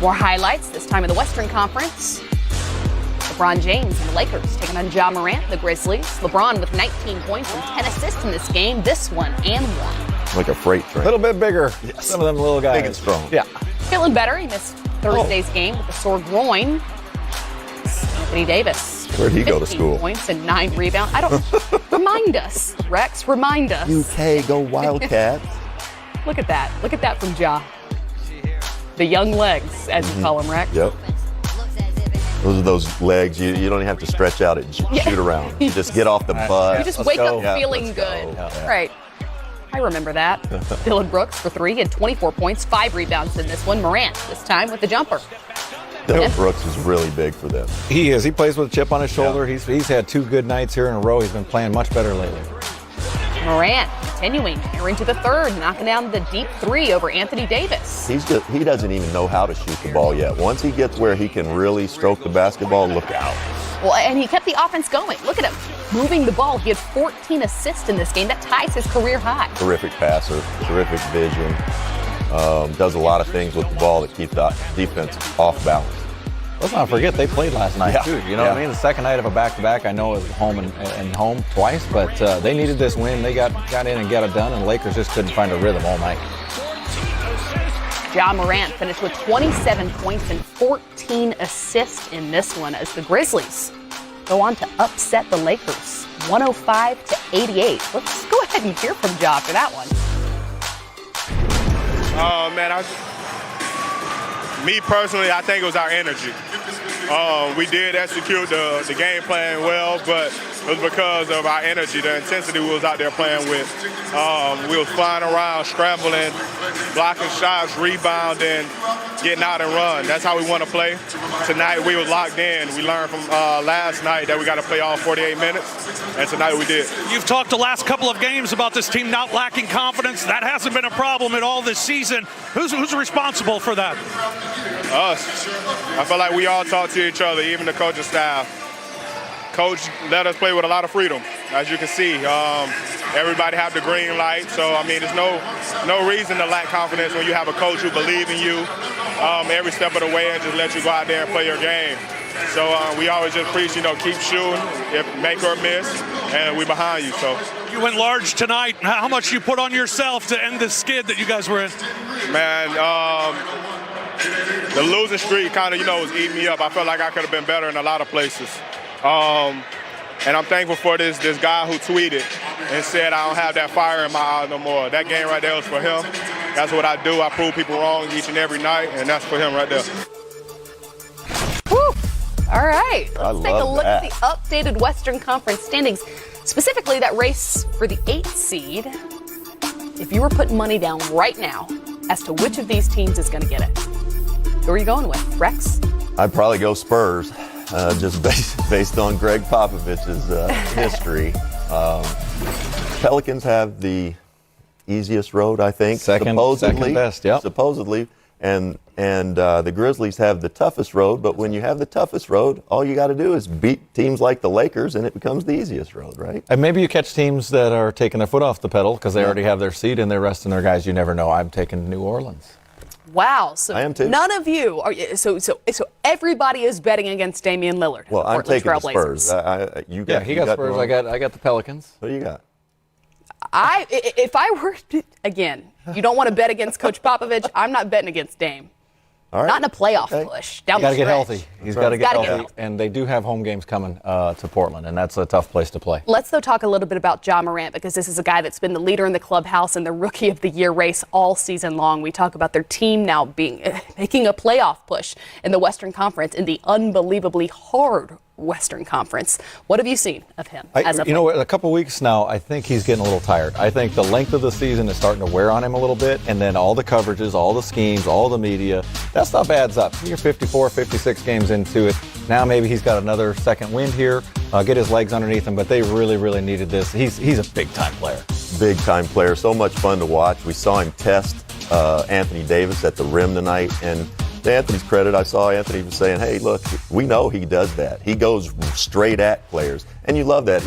More highlights, this time in the Western Conference. LeBron James and the Lakers taking on Ja Morant, the Grizzlies. LeBron with 19 points and 10 assists in this game. This one and one. Like a freight train. A little bit bigger. Yes. Some of them little guys. Big and strong. Yeah. Feeling better. He missed Thursday's game with a sore groin. Anthony Davis. Where'd he go to school? 15 points and 9 rebounds. I don't. Remind us, Rex. Remind us. UK, go Wildcats. Look at that. Look at that from Ja. The young legs, as you call them, Rex. Yep. Those are those legs you don't even have to stretch out and shoot around. You just get off the bus. You just wake up feeling let's good. go. Yeah. Right. I remember that. Dylan Brooks for 3 and 24 points, 5 rebounds in this one. Morant this time with the jumper. Dylan Brooks is really big for them. He is. He plays with a chip on his shoulder. Yeah. He's had 2 good nights here in a row. He's been playing much better lately. Morant continuing here into the third, knocking down the deep 3 over Anthony Davis. He doesn't even know how to shoot the ball yet. Once he gets where he can really stroke the basketball, look out. Well, and he kept the offense going. Look at him moving the ball. He had 14 assists in this game. That ties his career high. Terrific passer, terrific vision. Does a lot of things with the ball that keep the defense off balance. Let's not forget they played last night, too. You know what I mean? The second night of a back-to-back, I know it was home and home twice, but they needed this win. They got in and got it done, and the Lakers just couldn't find a rhythm all night. Ja Morant finished with 27 points and 14 assists in this one as the Grizzlies go on to upset the Lakers, 105-88. Let's go ahead and hear from Ja for that one. Oh, man, me personally, I think it was our energy. We did execute the game plan well, but it was because of our energy, the intensity we was out there playing with. We was flying around, scrambling, blocking shots, rebounding, getting out and run. That's how we want to play. Tonight we were locked in. We learned from last night that we got to play all 48 minutes, and tonight we did. You've talked the last couple of games about this team not lacking confidence. That hasn't been a problem at all this season. Who's responsible for that? Us. I feel like we all talk to each other, even the coaching staff. Coach let us play with a lot of freedom, as you can see. Everybody have the green light, so I mean, there's no reason to lack confidence when you have a coach who believes in you every step of the way and just let you go out there and play your game. So we always just preach, keep shooting, make or miss, and we're behind you. So you went large tonight. How much you put on yourself to end the skid that you guys were in? Man, the losing streak kind of, was eating me up. I felt like I could have been better in a lot of places. And I'm thankful for this guy who tweeted and said I don't have that fire in my eye no more. That game right there was for him. That's what I do. I prove people wrong each and every night, and that's for him right there. Woo! All right, let's take a look that. at the updated Western Conference standings, specifically that race for the 8th seed. If you were putting money down right now as to which of these teams is going to get it, who are you going with, Rex? I'd probably go Spurs, just based on Greg Popovich's history. Pelicans have the easiest road, I think. Second best, yep. Supposedly. And the Grizzlies have the toughest road, but when you have the toughest road, all you got to do is beat teams like the Lakers, and it becomes the easiest road, right? And maybe you catch teams that are taking their foot off the pedal because they already have their seed and they're resting their guys. You never know. I'm taking New Orleans. Wow, so I am too. None of you are. So everybody is betting against Damian Lillard. Well, I'm taking the Spurs. He got Spurs. I got the Pelicans. What do you got? If I were again, you don't want to bet against Coach Popovich. I'm not betting against Dame. All right. Not in a playoff push. Down the He's got to get stretch. healthy. He's got to get Gotta healthy. And they do have home games coming to Portland, and that's a tough place to play. Let's, though, talk a little bit about Ja Morant, because this is a guy that's been the leader in the clubhouse in the Rookie of the Year race all season long. We talk about their team now making a playoff push in the Western Conference in the unbelievably hard Western Conference. What have you seen of him as of late? A couple weeks now, I think he's getting a little tired. I think the length of the season is starting to wear on him a little bit, and then all the coverages, all the schemes, all the media, that stuff adds up. You're 54, 56 games into it. Now maybe he's got another second wind here, get his legs underneath him, but they really, really needed this. He's a big-time player. Big-time player. So much fun to watch. We saw him test Anthony Davis at the rim tonight, and to Anthony's credit, I saw Anthony was saying, hey, look, we know he does that. He goes straight at players. And you love that.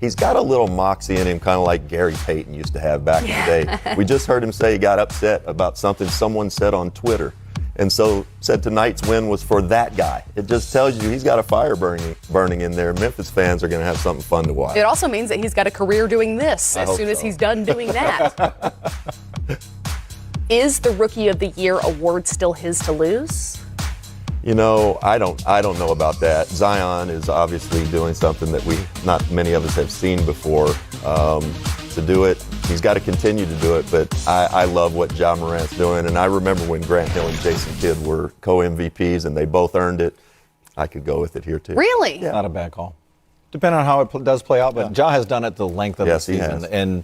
He's got a little moxie in him, kind of like Gary Payton used to have back in the day. We just heard him say he got upset about something someone said on Twitter. And so said tonight's win was for that guy. It just tells you he's got a fire burning in there. Memphis fans are going to have something fun to watch. It also means that he's got a career doing this as soon as he's done doing that. Is the Rookie of the Year award still his to lose? You know, I don't know about that. Zion is obviously doing something that not many of us have seen before. To do it, he's got to continue to do it, but I love what Ja Morant's doing, and I remember when Grant Hill and Jason Kidd were co-MVPs and they both earned it. I could go with it here too. Really? Yeah. Not a bad call. Depending on how it does play out, but Ja has done it the length of the season. And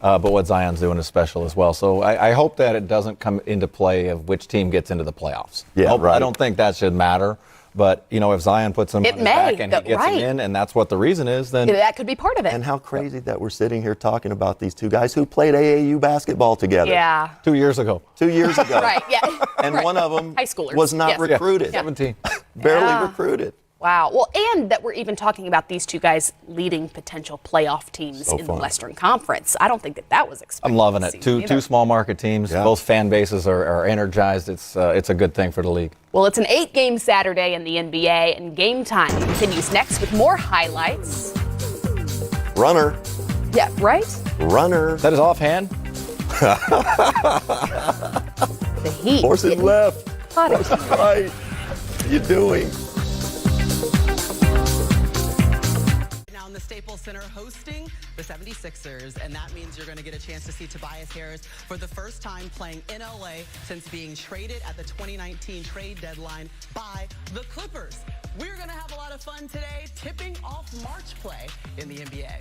but what Zion's doing is special as well. So I hope that it doesn't come into play of which team gets into the playoffs. Yeah, right. I don't think that should matter. But, you know, if Zion puts him on his back and he gets him in, and that's what the reason is, then that could be part of it. And how crazy that we're sitting here talking about these two guys who played AAU basketball together. Yeah. 2 years ago. 2 years ago. Right, yeah. And one of them high schoolers. was not recruited. Yeah. 17. Barely recruited. Wow. Well, and that we're even talking about these two guys leading potential playoff teams in the Western Conference. I don't think that was expected. I'm loving it. Two small market teams. Yeah. Both fan bases are energized. It's a good thing for the league. Well, it's an 8-game Saturday in the NBA, and Game Time continues next with more highlights. Runner. Yeah, right? Runner. Is that his offhand? The Heat. Horse is left. Hotter. Horse is right. What are you doing? Now in the Staples Center hosting the 76ers, and that means you're going to get a chance to see Tobias Harris for the first time playing in LA since being traded at the 2019 trade deadline by the Clippers. We're going to have a lot of fun today, tipping off March play in the NBA.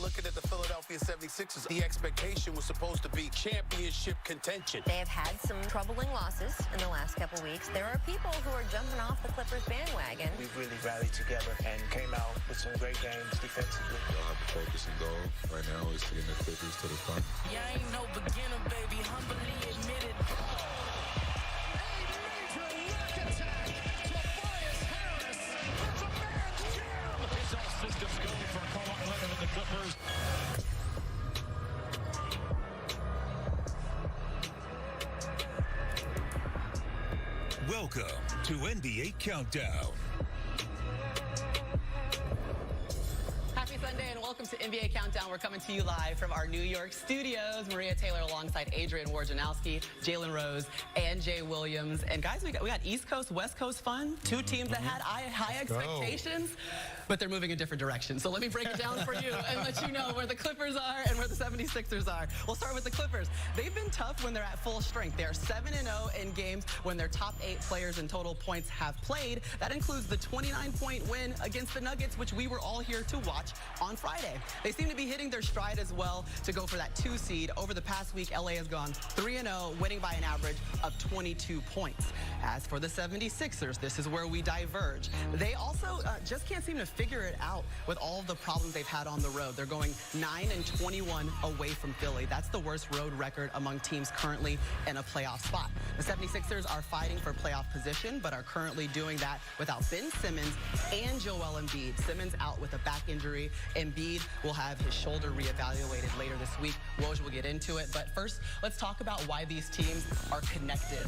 Looking at the Philadelphia 76ers, the expectation was supposed to be championship contention. They have had some troubling losses in the last couple weeks. There are people who are jumping off the Clippers bandwagon. We've really rallied together and came out with some great games defensively. Y'all have to focus and goal right now is to get the Clippers to the front. You ain't no beginner, baby. Humbly admitted. Welcome to NBA Countdown. Happy Sunday and welcome to NBA Countdown. We're coming to you live from our New York studios. Maria Taylor alongside Adrian Wojnarowski, Jalen Rose, and Jay Williams. And guys, we got East Coast, West Coast fun. Two teams that had high expectations, but they're moving in different directions. So let me break it down for you and let you know where the Clippers are and where the 76ers are. We'll start with the Clippers. They've been tough when they're at full strength. They are 7-0 in games when their top 8 players in total points have played. That includes the 29-point win against the Nuggets, which we were all here to watch on Friday. They seem to be hitting their stride as well to go for that 2 seed. Over the past week, LA has gone 3-0, winning by an average of 22 points. As for the 76ers, this is where we diverge. They also just can't seem to figure it out with all of the problems they've had on the road. They're going 9-21 away from Philly. That's the worst road record among teams currently in a playoff spot. The 76ers are fighting for playoff position, but are currently doing that without Ben Simmons and Joel Embiid. Simmons out with a back injury. Embiid will have his shoulder reevaluated later this week. Woj will get into it, but first, let's talk about why these teams are connected.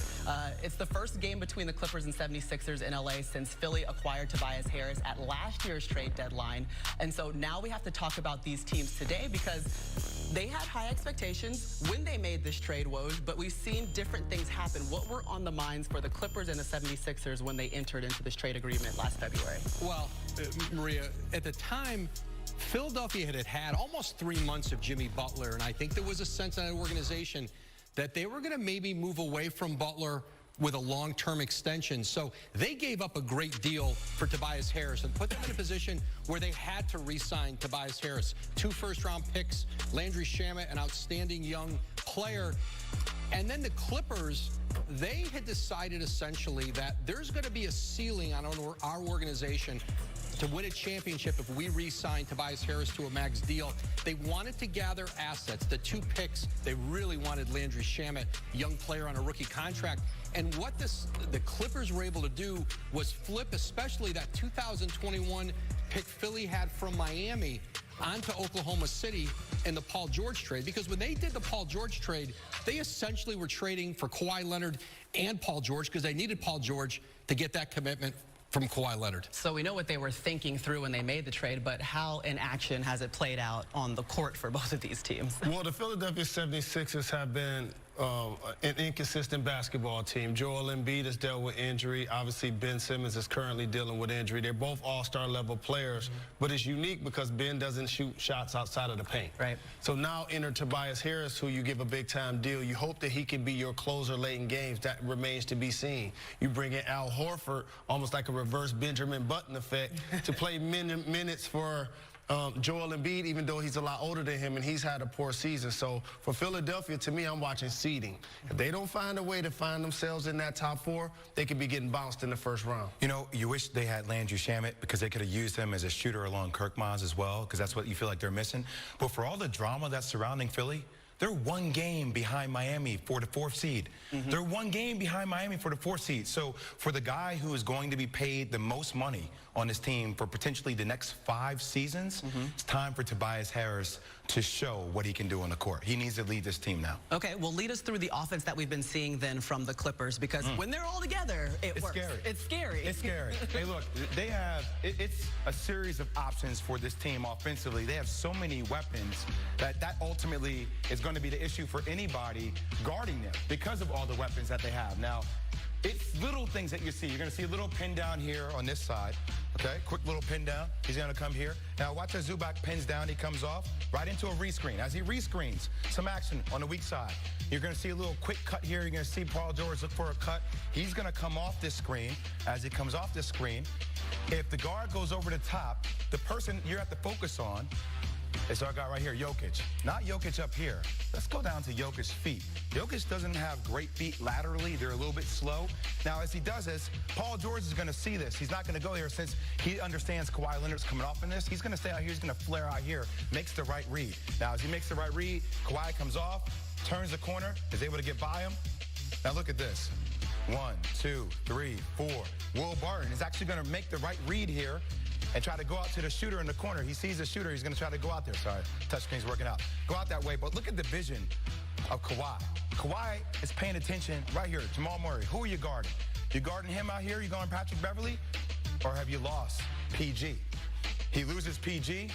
It's the first game between the Clippers and 76ers in LA since Philly acquired Tobias Harris at last year's trade deadline. And so now we have to talk about these teams today because they had high expectations when they made this trade, Woj, but we've seen different things happen. What were on the minds for the Clippers and the 76ers when they entered into this trade agreement last February? Well, Maria, at the time, Philadelphia had almost 3 months of Jimmy Butler, and I think there was a sense in that organization that they were going to maybe move away from Butler with a long-term extension. So they gave up a great deal for Tobias Harris and put them in a position where they had to re-sign Tobias Harris. 2 first-round picks, Landry Shamet, an outstanding young player. And then the Clippers, they had decided essentially that there's going to be a ceiling on our organization to win a championship if we re-sign Tobias Harris to a max deal. They wanted to gather assets. The 2 picks, they really wanted Landry Shamet, young player on a rookie contract. And what the Clippers were able to do was flip, especially that 2021 pick Philly had from Miami onto Oklahoma City in the Paul George trade. Because when they did the Paul George trade, they essentially were trading for Kawhi Leonard and Paul George because they needed Paul George to get that commitment from Kawhi Leonard. So we know what they were thinking through when they made the trade, but how in action has it played out on the court for both of these teams? Well, the Philadelphia 76ers have been an inconsistent basketball team. Joel Embiid has dealt with injury. Obviously, Ben Simmons is currently dealing with injury. They're both all-star level players, but it's unique because Ben doesn't shoot shots outside of the paint. Right. So now enter Tobias Harris, who you give a big-time deal. You hope that he can be your closer late in games. That remains to be seen. You bring in Al Horford, almost like a reverse Benjamin Button effect, to play minutes for Joel Embiid, even though he's a lot older than him and he's had a poor season. So for Philadelphia, to me, I'm watching seeding. If they don't find a way to find themselves in that top 4, they could be getting bounced in the first round. You know, you wish they had Landry Shamet because they could have used him as a shooter along Kirk Maz as well, because that's what you feel like they're missing. But for all the drama that's surrounding Philly, they're 1 game behind Miami for the 4th seed. They're 1 game behind Miami for the 4th seed. So for the guy who is going to be paid the most money on his team for potentially the next 5 seasons, it's time for Tobias Harris to show what he can do on the court. He needs to lead this team now. Okay, well, lead us through the offense that we've been seeing then from the Clippers, because when they're all together, it's works. Scary. It's scary. It's scary. Hey, look, they have, it's a series of options for this team offensively. They have so many weapons that ultimately is going to be the issue for anybody guarding them because of all the weapons that they have. Now, it's little things that you see. You're going to see a little pin down here on this side. Okay, quick little pin down. He's going to come here. Now, watch as Zubac pins down. He comes off right into a rescreen. As he rescreens, some action on the weak side. You're going to see a little quick cut here. You're going to see Paul George look for a cut. He's going to come off this screen. As he comes off this screen, if the guard goes over the top, the person you have to focus on is our guy right here, Jokic. Not Jokic up here. Let's go down to Jokic's feet. Jokic doesn't have great feet laterally. They're a little bit slow. Now, as he does this, Paul George is going to see this. He's not going to go here since he understands Kawhi Leonard's coming off in this. He's going to stay out here. He's going to flare out here, makes the right read. Now, as he makes the right read, Kawhi comes off, turns the corner, is able to get by him. Now, look at this. 1, 2, 3, 4. Will Barton is actually going to make the right read here and try to go out to the shooter in the corner. He sees the shooter. He's going to try to go out there. Sorry, touchscreen's working out. Go out that way, but look at the vision of Kawhi. Kawhi is paying attention right here. Jamal Murray, who are you guarding? You guarding him out here? You going Patrick Beverly? Or have you lost PG? He loses PG.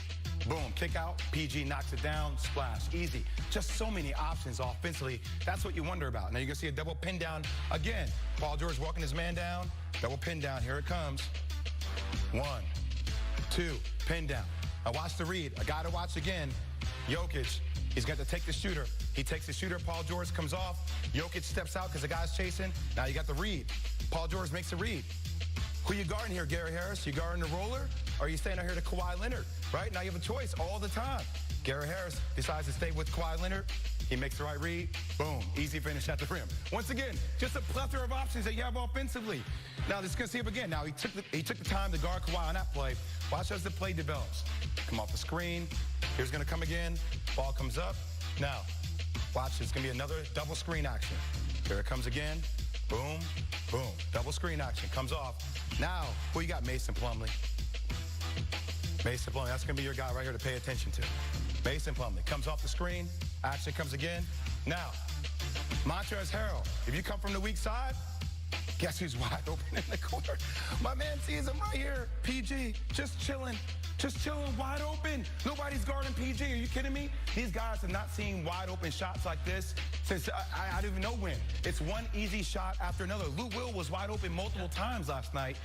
Boom, kick out. PG knocks it down. Splash. Easy. Just so many options offensively. That's what you wonder about. Now you're going to see a double pin down again. Paul George walking his man down. Double pin down. Here it comes. 1, 2, pin down. Now watch the read. A guy to watch again. Jokic. He's going to take the shooter. He takes the shooter. Paul George comes off. Jokic steps out because the guy's chasing. Now you got the read. Paul George makes a read. Who you guarding here, Gary Harris? You guarding the roller? Or are you staying out here to Kawhi Leonard? Right? Now you have a choice all the time. Gary Harris decides to stay with Kawhi Leonard. He makes the right read. Boom. Easy finish at the rim. Once again, just a plethora of options that you have offensively. Now, this is going to see him again. Now, he took the time to guard Kawhi on that play. Watch as the play develops. Come off the screen. Here's going to come again. Ball comes up. Now, watch. It's going to be another double screen action. Here it comes again. Boom, boom. Double screen action. Comes off. Now, who you got? Mason Plumlee. Mason Plumlee. That's going to be your guy right here to pay attention to. Mason Plumlee comes off the screen. Action comes again. Now, Montrezl Harrell. If you come from the weak side, guess who's wide open in the corner? My man sees him right here. PG, just chilling, wide open. Nobody's guarding PG. Are you kidding me? These guys have not seen wide open shots like this since I don't even know when. It's one easy shot after another. Lou Will was wide open multiple times last night,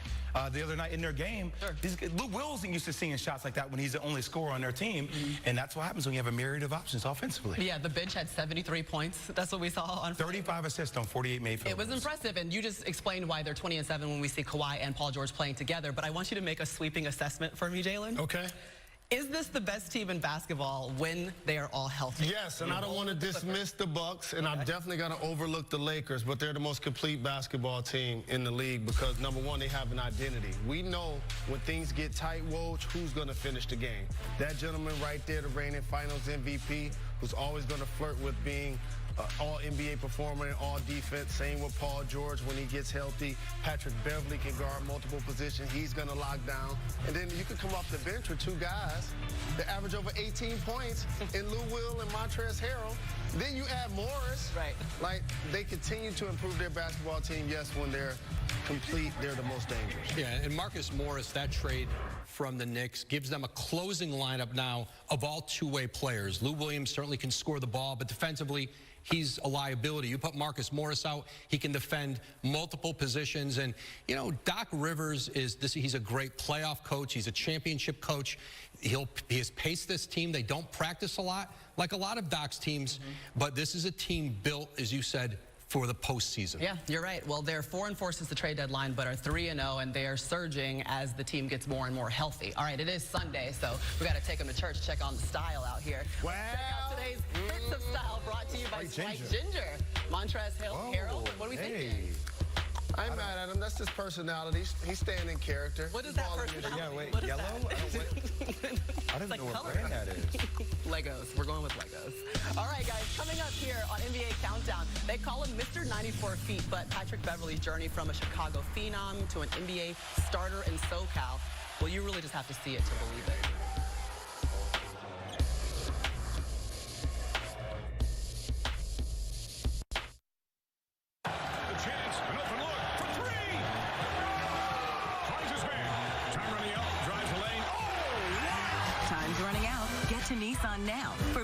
the other night in their game. Sure. Lou Will isn't used to seeing shots like that when he's the only scorer on their team, and that's what happens when you have a myriad of options offensively. Yeah, the bench had 73 points. That's what we saw on 35 assists on 48 made field goals. It was impressive, and you just explained why they're 20-7 when we see Kawhi and Paul George playing together, but I want you to make a sweeping assessment for me, Jalen. Okay. Is this the best team in basketball when they are all healthy? Yes, and I don't want to dismiss the Bucks, and I'm definitely going to overlook the Lakers, but they're the most complete basketball team in the league because, number one, they have an identity. We know when things get tight, Woj, who's going to finish the game. That gentleman right there, the reigning finals MVP, who's always going to flirt with being all-NBA performer and all-defense. Same with Paul George when he gets healthy. Patrick Beverly can guard multiple positions. He's going to lock down. And then you can come off the bench with two guys that average over 18 points in Lou Will and Montrezl Harrell. Then you add Morris. Right. Like, they continue to improve their basketball team. Yes, when they're complete, they're the most dangerous. Yeah, and Marcus Morris, that trade from the Knicks gives them a closing lineup now of all two-way players. Lou Williams certainly can score the ball, but defensively, he's a liability. You put Marcus Morris out, he can defend multiple positions. And, you know, Doc Rivers he's a great playoff coach. He's a championship coach. He has paced this team. They don't practice a lot, like a lot of Doc's teams, but this is a team built, as you said, for the postseason. Yeah, you're right. Well, they're 4-4 since the trade deadline, but are 3-0, and they are surging as the team gets more and more healthy. All right, it is Sunday, so we got to take them to church, check on the style out here. Wow. Check out today's Bits of Style brought to you by Spike Ginger. Montrezl Harrell, what are we thinking? I ain't mad at him. That's his personality. He's staying in character. What is that personality? Yeah, wait, What is yellow? that? I don't Like know what color. brand that is. Legos. We're going with Legos. All right, guys, coming up here on NBA Countdown, they call him Mr. 94 Feet, but Patrick Beverly's journey from a Chicago phenom to an NBA starter in SoCal, well, you really just have to see it to believe it. Time's running out. Get to Nissan now.